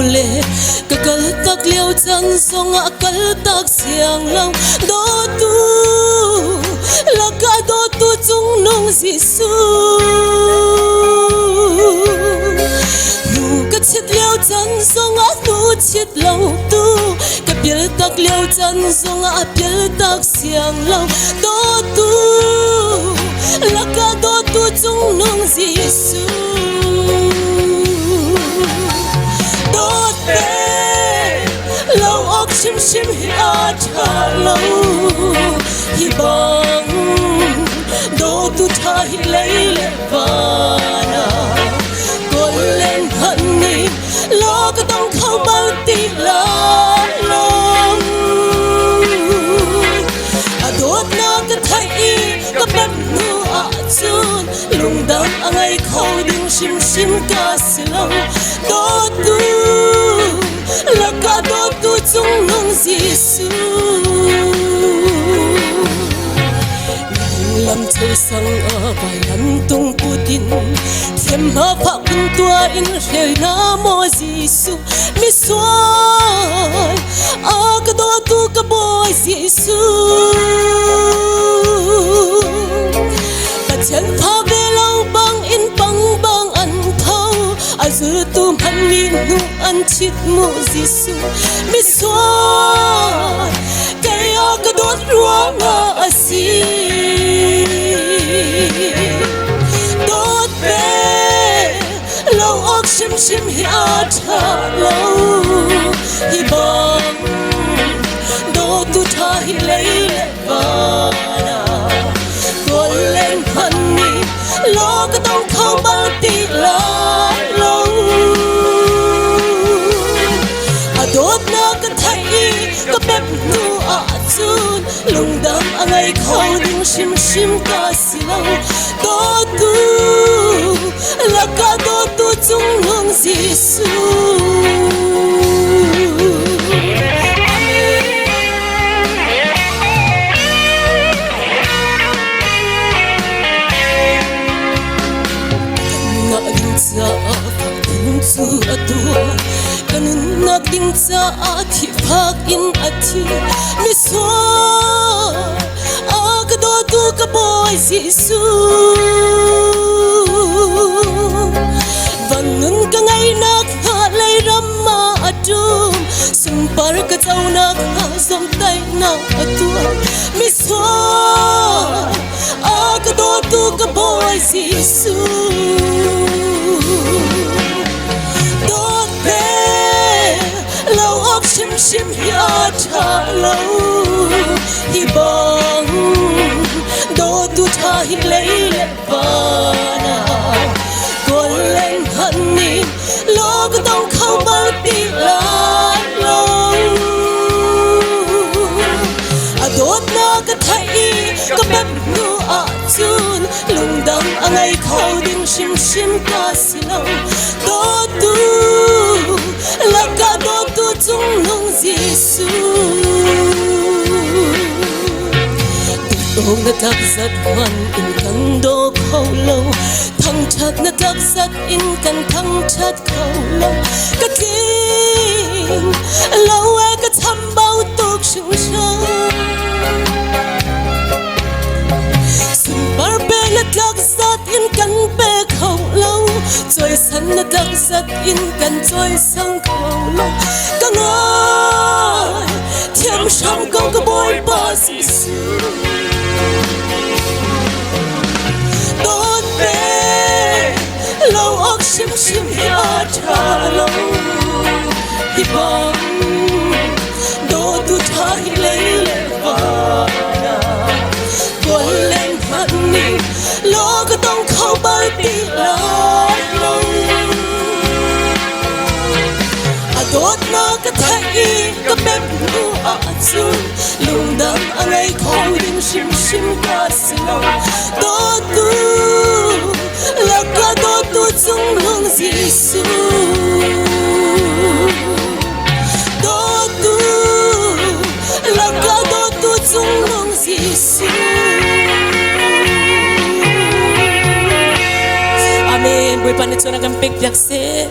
lệ cả cỡ tắc liêu chân sông ngã cỡ tắc xiang lòng đô tu là cả đô tu chung nông Giêsu nu cả chết liêu chân sông ngã nu chết lâu tu cả biếc tắc liêu chân sông ngã biếc tắc xiang lòng đô tu là cả đô tu chung nông Giêsu đô tê lâu óc sim sim hi a cha lâu hi bang đô tu tha hi lấy lệ vana con lên hận ni lo cái tông khâu bao tì la lòng a đốt na cái thay cái bếp nu a chun lung đam a ngay khâu đừng sim sim ca si lâu đô tu là cả đô tu chung nông Giêsu làm châu sang ở vài lần tung Putin thêm hợp pháp quân tua in rơi nam mô Giêsu mi xoay ở cái đô tu cái bôi Giêsu cả chân pha về lâu băng in băng băng ăn thâu à giữ tu hành đi nu ăn chít mô Giêsu mi xoay cái ở cái đốt ruộng ở xí đốt về lâu óc sim sim hi a cha lâu hi bang đô tu tha hi lấy lệ vana con lên hận ni lo cái tông khâu bao tì la lâu a đốt na cái thay cái bếp nu a chun lung đam a ngay khâu đừng sim sim ca si lâu đô tu là cả đô tu chung nông Giêsu su atua kanun nak ding cha athi phak in athi mi so a ka do tu ka boy Giêsu vanun ka ngai nak ha lai ramma atum sum par ka chau nak ha som tai na atua mi so a ka do tu ka boy Giêsu lâu óc sim sim hi a cha lâu hi bang đô tu tha hi lấy lệ vana con lên hận ni lo cái tông khâu bao tì la lòng a đốt na cái thay cái bếp nu a chun lung đam a ngay khâu đừng sim sim ca si lâu đô tu là cả đô tu chung nông Giêsu Tông na tak zat man in kan do khâu lâu thăng chát na tak zat in kan thăng chát khâu lâu cái kinh lâu e cái thăm bao tục sung sướng sum bar be na tak zat in kan be khâu lâu trôi sân na tak zat in kan trôi sang khâu lâu cả ngài thêm sam câu cái bôi ba Giêsu đốt về lâu óc sim sim hi a cha lâu hi bang đô tu tha hi lấy lệ vana con lên hận ni lo cái tông khâu bao tì la lâu a đốt na cái thay cái bếp nu a chun lung đam a ngay khâu đừng sim sim ca si lâu đô tu là cả đô tu chung nông Giêsu đô tu là cả đô tu chung nông Giêsu Amen. Buhay pa nito na kampik yakse.